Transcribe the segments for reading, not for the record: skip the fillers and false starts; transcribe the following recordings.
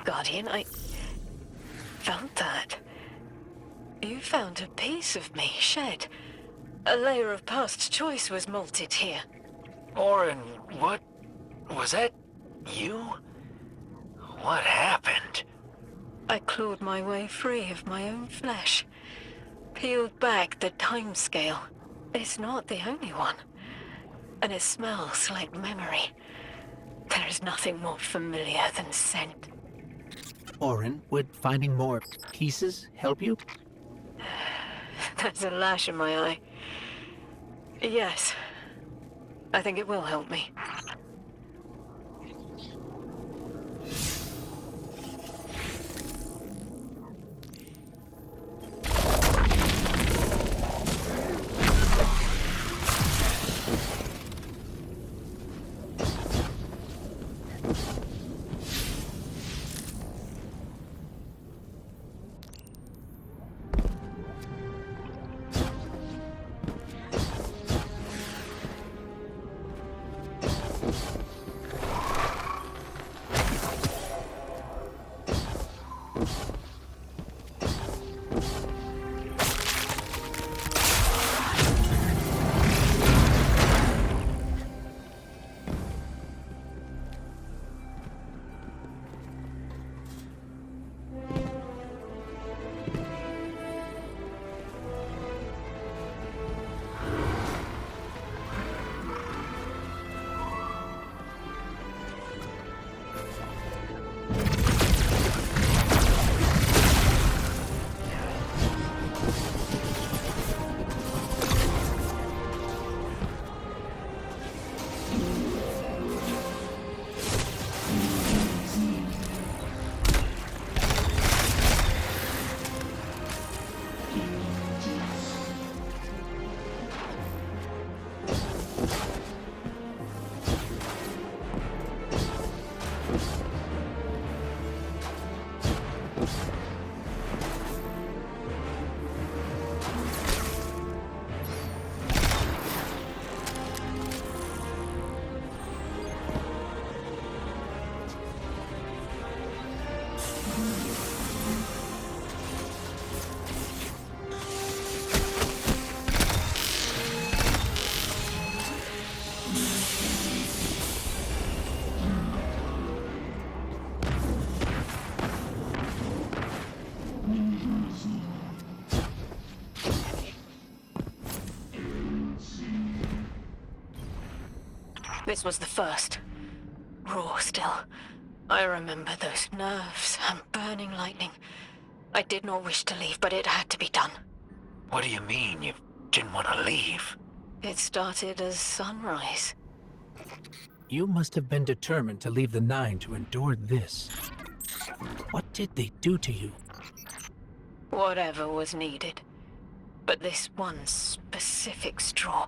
Guardian, I felt that. You found a piece of me shed. A layer of past choice was molted here. Orin, what? Was that you? What happened? I clawed my way free of my own flesh. Peeled back the time scale. It's not the only one. And it smells like memory. There is nothing more familiar than scent. Orin, would finding more pieces help you? There's a lash in my eye. Yes. I think it will help me. This was the first. Raw still. I remember those nerves and burning lightning. I did not wish to leave, but it had to be done. What do you mean you didn't want to leave? It started as sunrise. You must have been determined to leave the Nine to endure this. What did they do to you? Whatever was needed. But this one specific straw,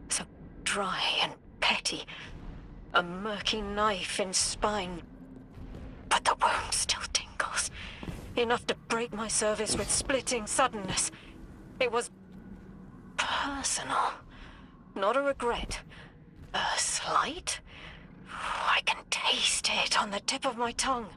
so dry and petty, a murky knife in spine, but the wound still tingles, enough to break my service with splitting suddenness. It was personal, not a regret, a slight. I can taste it on the tip of my tongue.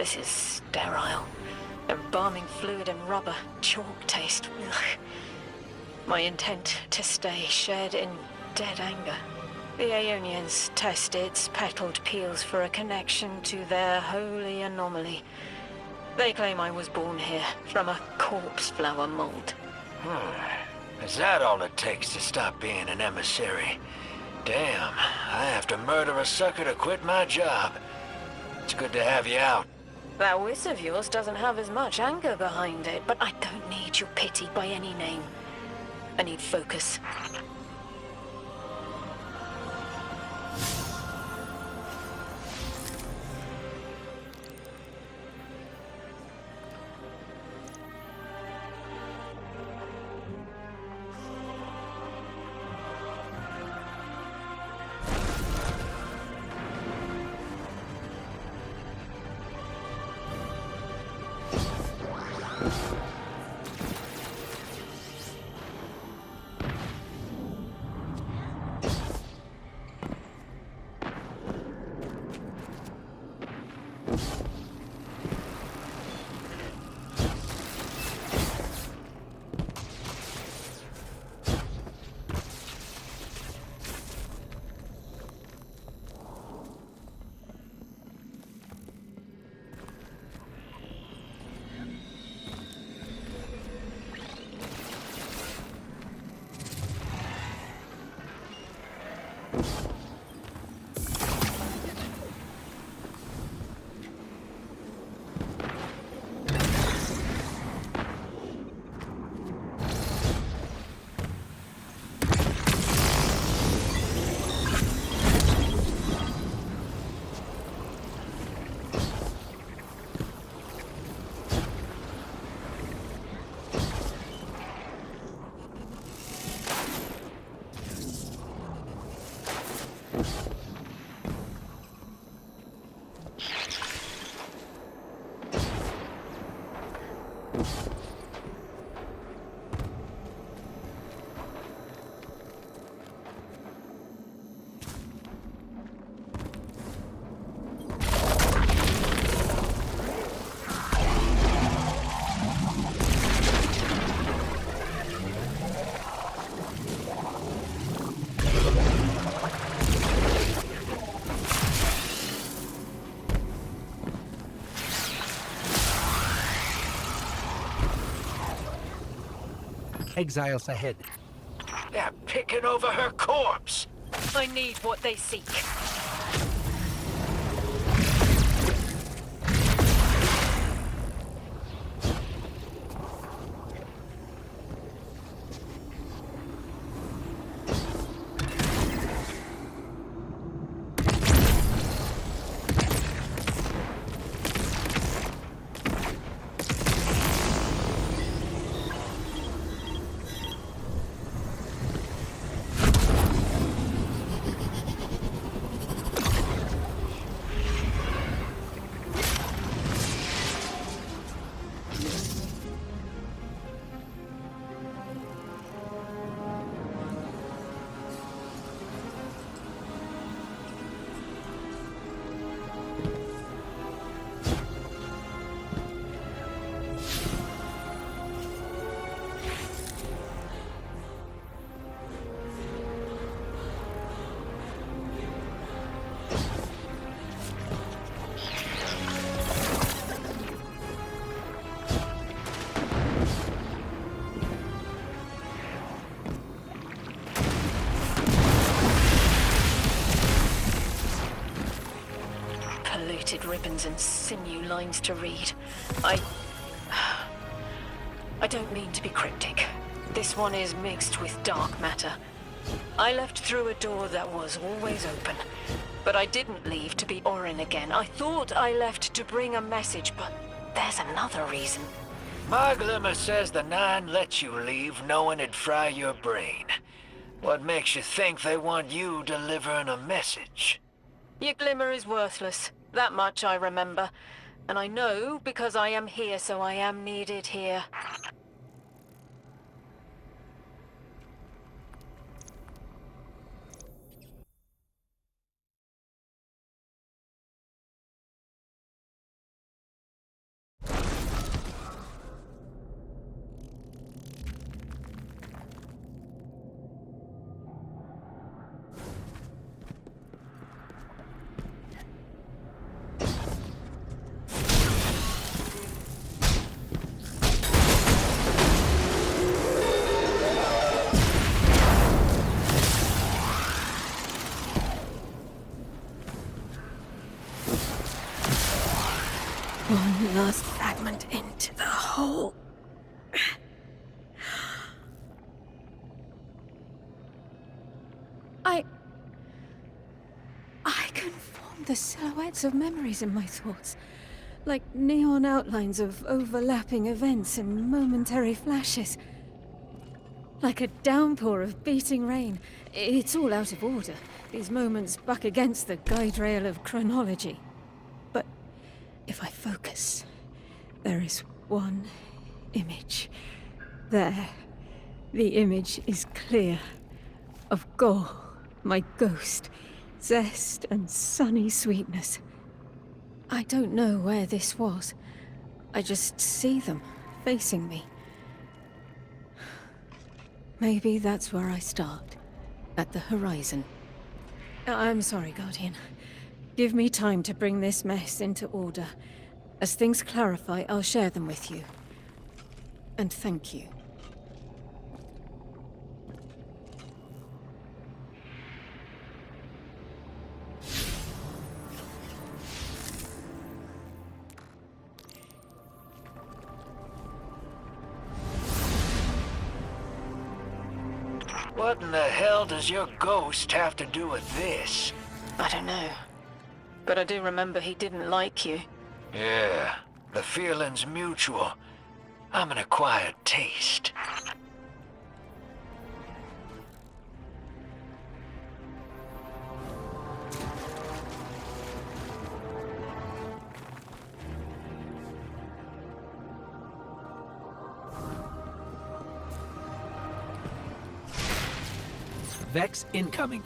This is sterile. Embalming fluid and rubber, chalk taste. Ugh. My intent to stay shared in dead anger. The Aeonians test its petaled peels for a connection to their holy anomaly. They claim I was born here, from a corpse flower mold. Is that all it takes to stop being an emissary? Damn, I have to murder a sucker to quit my job. It's good to have you out. That whiz of yours doesn't have as much anger behind it, but I don't need your pity by any name. I need focus. Exiles ahead. They're picking over her corpse. I need what they seek. Ribbons and sinew lines to read. I don't mean to be cryptic. This one is mixed with dark matter. I left through a door that was always open, but I didn't leave to be Orin again. I thought I left to bring a message, but there's another reason. My glimmer says the Nine let you leave knowing it'd fry your brain. What makes you think they want you delivering a message? Your glimmer is worthless. That much I remember. And I know because I am here, so I am needed here. one last fragment into the hole. I can form the silhouettes of memories in my thoughts, like neon outlines of overlapping events and momentary flashes. Like a downpour of beating rain. It's all out of order. These moments buck against the guide rail of chronology. But if I focus, there is one image. There. The image is clear. Of Gol, my ghost. Zest and sunny sweetness. I don't know where this was. I just see them, facing me. Maybe that's where I start. At the horizon. I'm sorry, Guardian. Give me time to bring this mess into order. As things clarify, I'll share them with you. And thank you. What in the hell does your ghost have to do with this? I don't know. But I do remember he didn't like you. Yeah, the feeling's mutual. I'm an acquired taste. Vex incoming.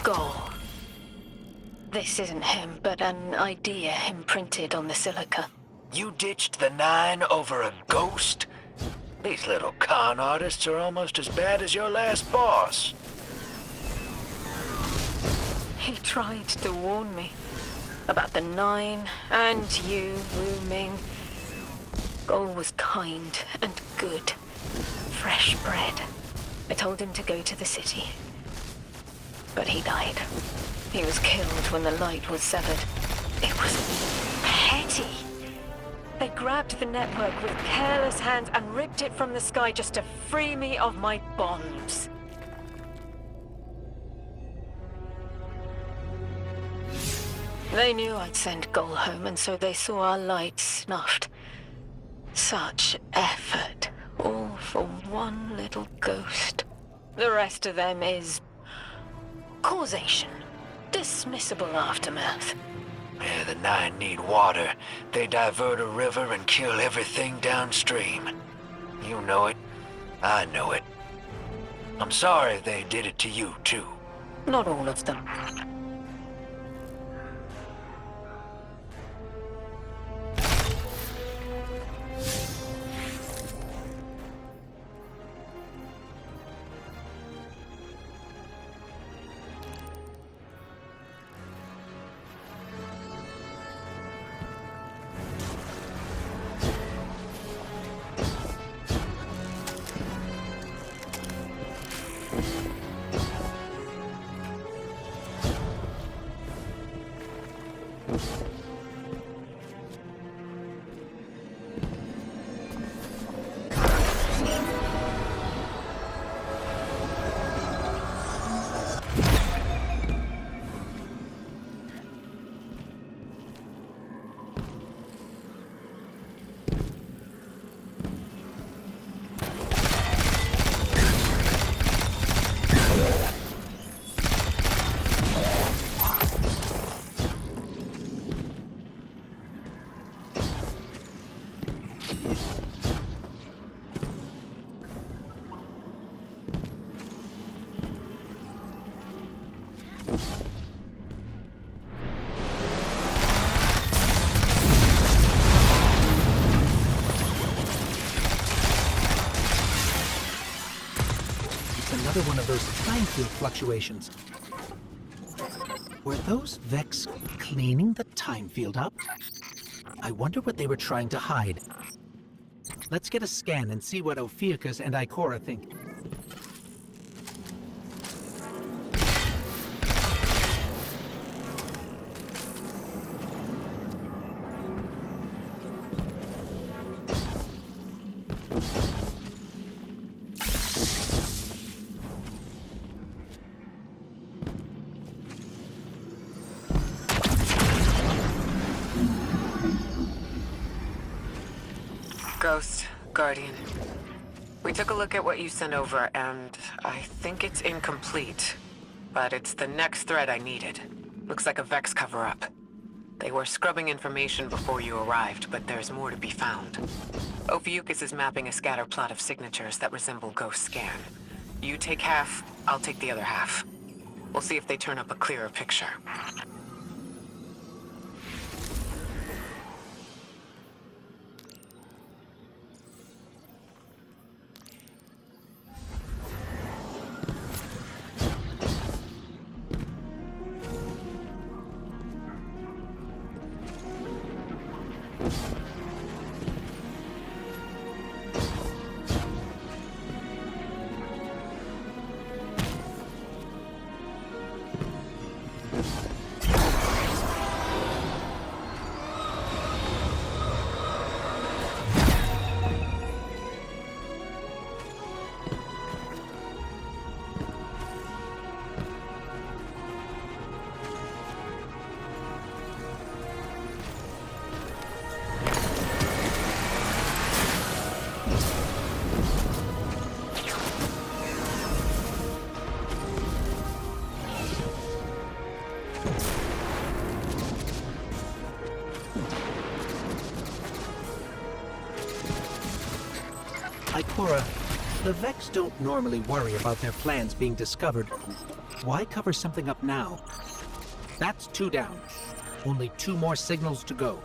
Gol. This isn't him, but an idea imprinted on the silica. You ditched the 9 over a ghost? These little con artists are almost as bad as your last boss. He tried to warn me about the 9 and you, Wu Ming. Gol was kind and good. Fresh bread. I told him to go to the city. But he died. He was killed when the light was severed. It was petty. They grabbed the network with careless hands and ripped it from the sky just to free me of my bonds. They knew I'd send Gol home, and so they saw our lights snuffed. Such effort, all for one little ghost. The rest of them is causation. Dismissible aftermath. Yeah, the 9 need water. They divert a river and kill everything downstream. You know it. I know it. I'm sorry they did it to you, too. Not all of them. Another one of those time field fluctuations. Were those Vex cleaning the time field up? I wonder what they were trying to hide. Let's get a scan and see what Ophiuchus and Ikora think. Ghost, Guardian. We took a look at what you sent over, and I think it's incomplete. But it's the next thread I needed. Looks like a Vex cover-up. They were scrubbing information before you arrived, but there's more to be found. Ophiuchus is mapping a scatter plot of signatures that resemble Ghost scan. You take half, I'll take the other half. We'll see if they turn up a clearer picture. Ikora, the Vex don't normally worry about their plans being discovered. Why cover something up now? That's 2 down. Only 2 more signals to go.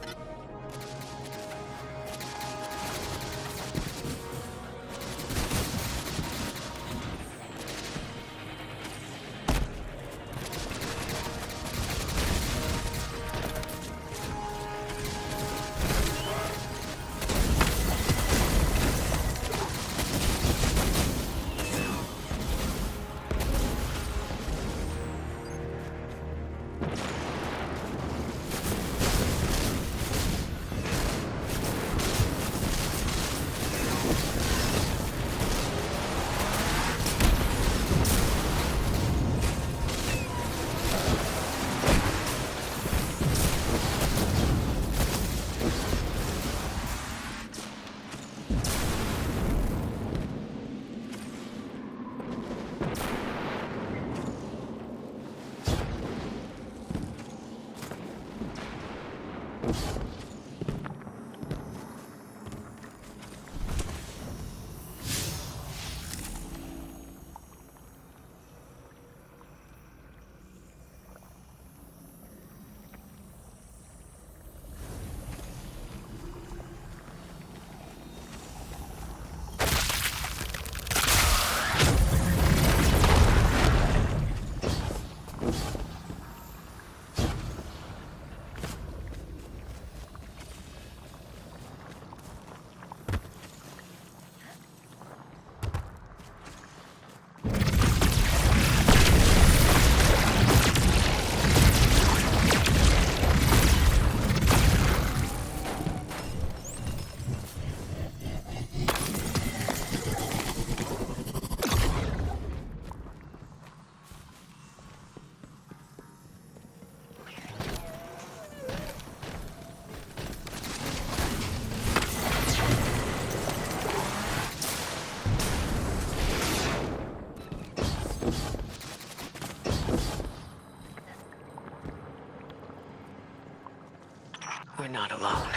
not alone.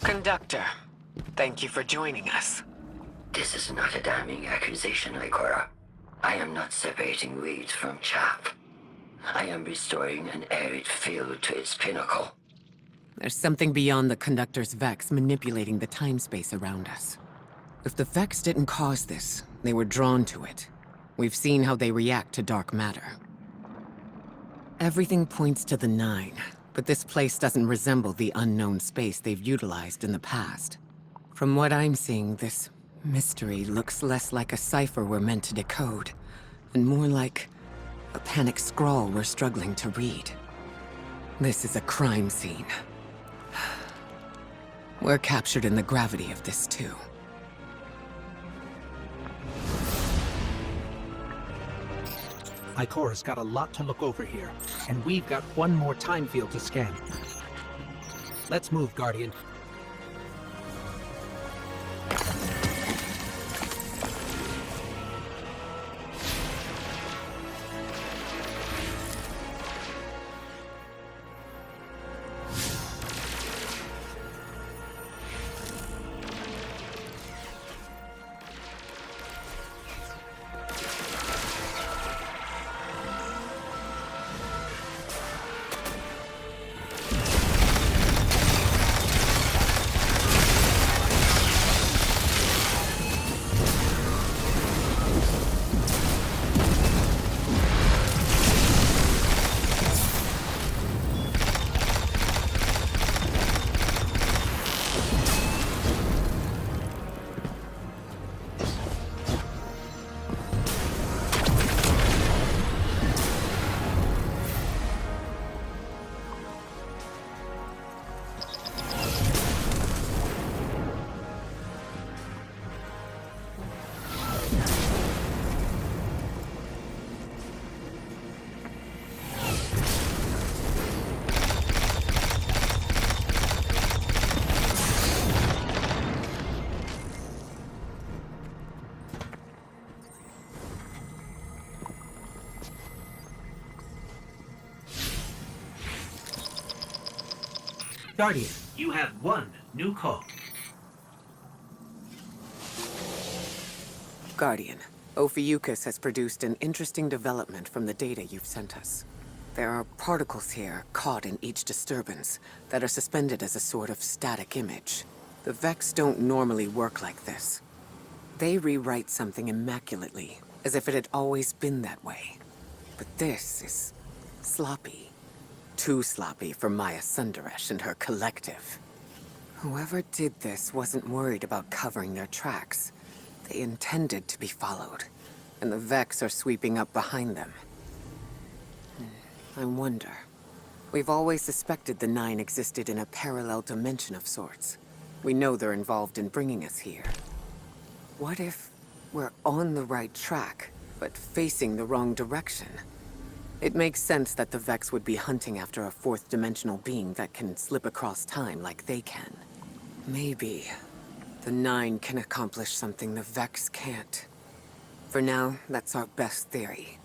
Conductor, thank you for joining us. This is not a damning accusation, Ikora. I am not separating weeds from chaff. I am restoring an arid field to its pinnacle. There's something beyond the Conductor's Vex manipulating the time-space around us. If the Vex didn't cause this, they were drawn to it. We've seen how they react to dark matter. Everything points to the Nine, but this place doesn't resemble the unknown space they've utilized in the past. From what I'm seeing, this mystery looks less like a cipher we're meant to decode, and more like a panic scrawl we're struggling to read. This is a crime scene. We're captured in the gravity of this, too. Ikora's got a lot to look over here, and we've got one more time field to scan. Let's move, Guardian. Guardian, you have one new call. Guardian, Ophiuchus has produced an interesting development from the data you've sent us. There are particles here, caught in each disturbance, that are suspended as a sort of static image. The Vex don't normally work like this. They rewrite something immaculately, as if it had always been that way. But this is sloppy. Too sloppy for Maya Sundaresh and her collective. Whoever did this wasn't worried about covering their tracks. They intended to be followed, and the Vex are sweeping up behind them. I wonder. We've always suspected the Nine existed in a parallel dimension of sorts. We know they're involved in bringing us here. What if we're on the right track, but facing the wrong direction? It makes sense that the Vex would be hunting after a fourth-dimensional being that can slip across time like they can. Maybe the Nine can accomplish something the Vex can't. For now, that's our best theory.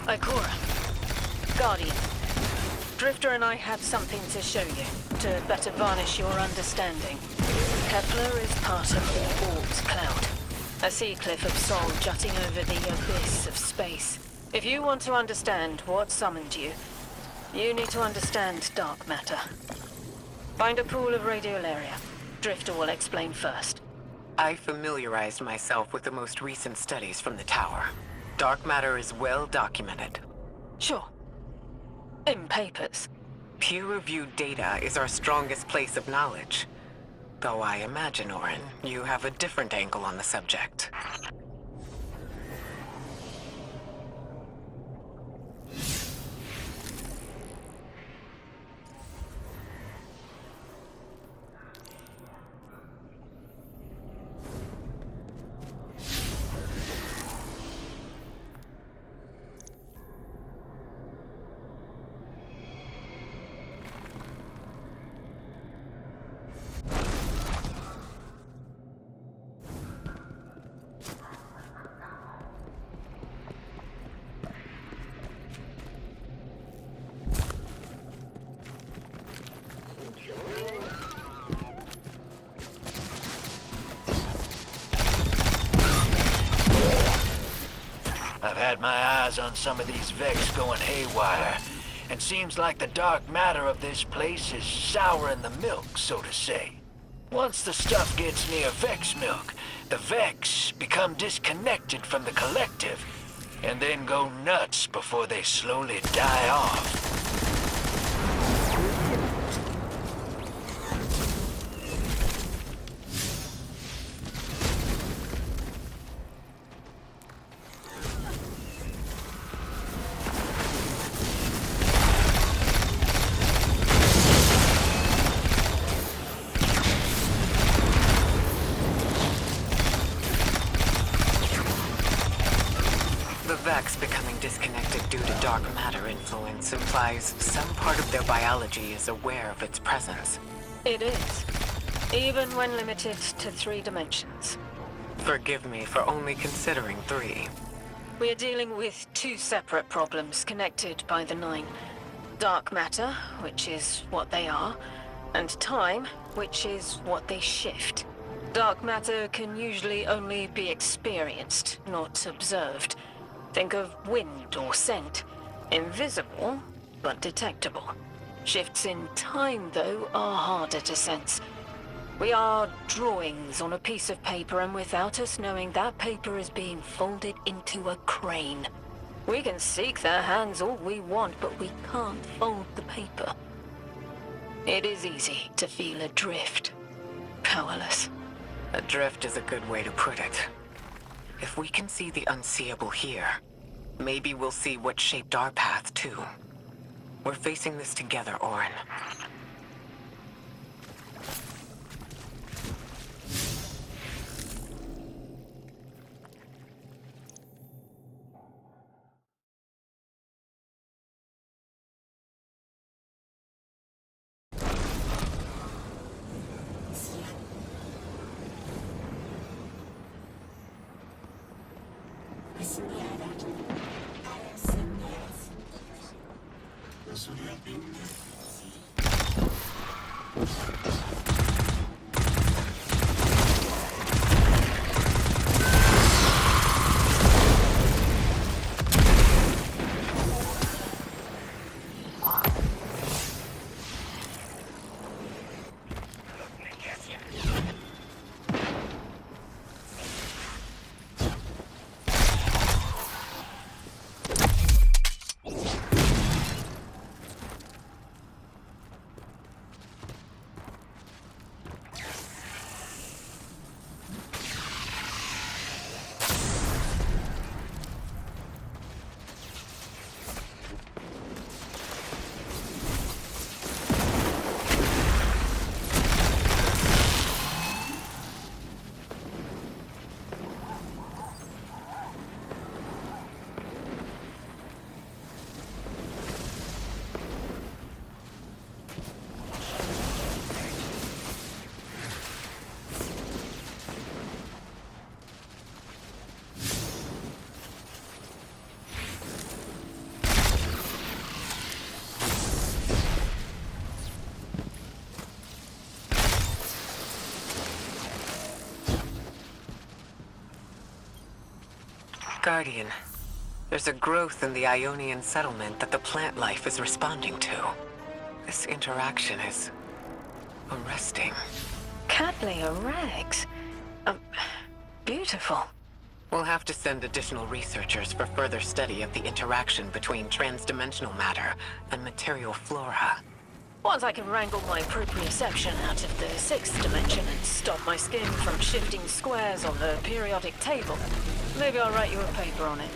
Ikora, Guardian. Drifter and I have something to show you, to better varnish your understanding. Kepler is part of the Orb's cloud, a sea cliff of Sol jutting over the abyss of space. If you want to understand what summoned you, you need to understand dark matter. Find a pool of radiolaria. Drifter will explain first. I familiarized myself with the most recent studies from the tower. Dark matter is well documented. Sure. In papers. Peer-reviewed data is our strongest place of knowledge. Though I imagine, Orin, you have a different angle on the subject. I've had my eyes on some of these Vex going haywire, and seems like the dark matter of this place is souring the milk, so to say. Once the stuff gets near Vex milk, the Vex become disconnected from the collective, and then go nuts before they slowly die off. The Vex becoming disconnected due to dark matter influence implies some part of their biology is aware of its presence. It is. Even when limited to 3 dimensions. Forgive me for only considering 3. We are dealing with 2 separate problems connected by the 9. Dark matter, which is what they are, and time, which is what they shift. Dark matter can usually only be experienced, not observed. Think of wind or scent. Invisible, but detectable. Shifts in time, though, are harder to sense. We are drawings on a piece of paper, and without us knowing, that paper is being folded into a crane. We can seek their hands all we want, but we can't fold the paper. It is easy to feel adrift. Powerless. Adrift is a good way to put it. If we can see the unseeable here, maybe we'll see what shaped our path, too. We're facing this together, Orin. Guardian, there's a growth in the Ionian settlement that the plant life is responding to. This interaction is arresting. Cattleya rags. Beautiful. We'll have to send additional researchers for further study of the interaction between transdimensional matter and material flora. Once I can wrangle my proprioception out of the sixth dimension and stop my skin from shifting squares on the periodic table, maybe I'll write you a paper on it.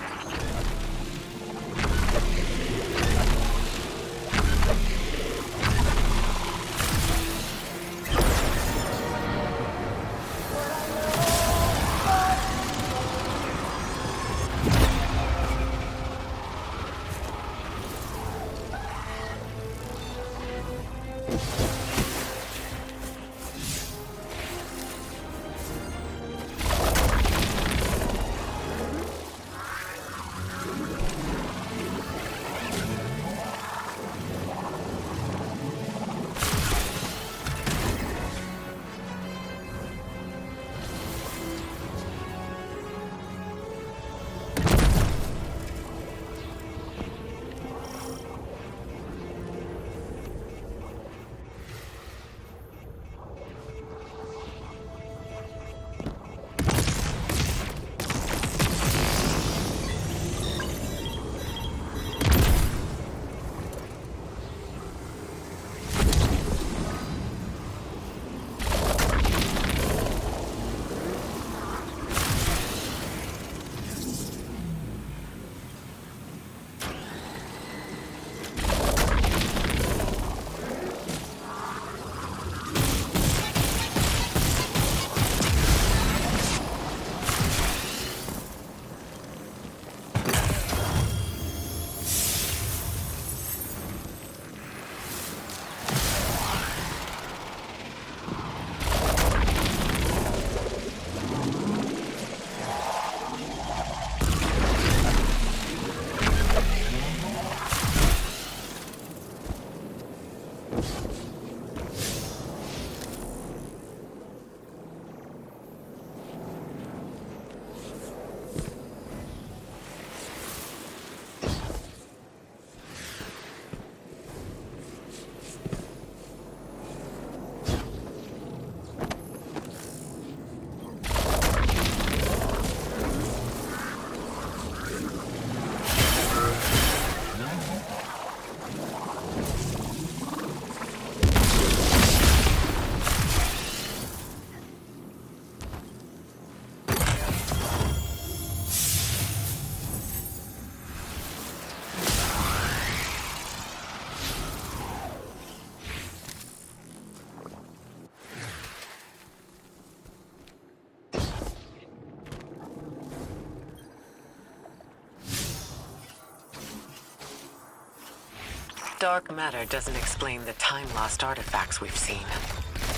Dark matter doesn't explain the time-lost artifacts we've seen.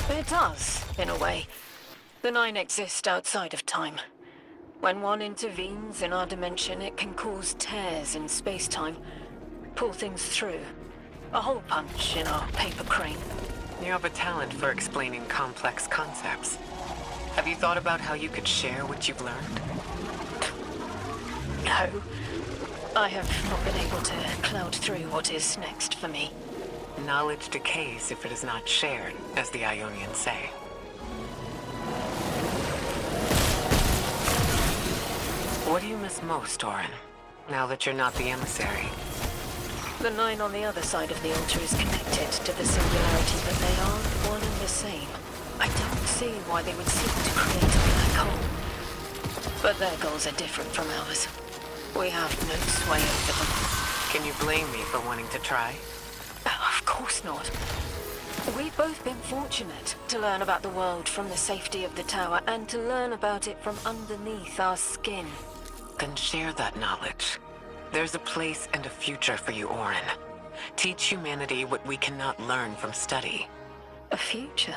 It does, in a way. The Nine exist outside of time. When one intervenes in our dimension, it can cause tears in space-time, pull things through. A hole punch in our paper crane. You have a talent for explaining complex concepts. Have you thought about how you could share what you've learned? No. I have not been able to cloud through what is next for me. Knowledge decays if it is not shared, as the Ionians say. What do you miss most, Orin, now that you're not the emissary? The Nine on the other side of the altar is connected to the singularity, but they aren't one and the same. I don't see why they would seek to create a black hole. But their goals are different from ours. We have no sway over them. Can you blame me for wanting to try? Oh, of course not. We've both been fortunate to learn about the world from the safety of the tower and to learn about it from underneath our skin. Then share that knowledge. There's a place and a future for you, Orin. Teach humanity what we cannot learn from study. A future?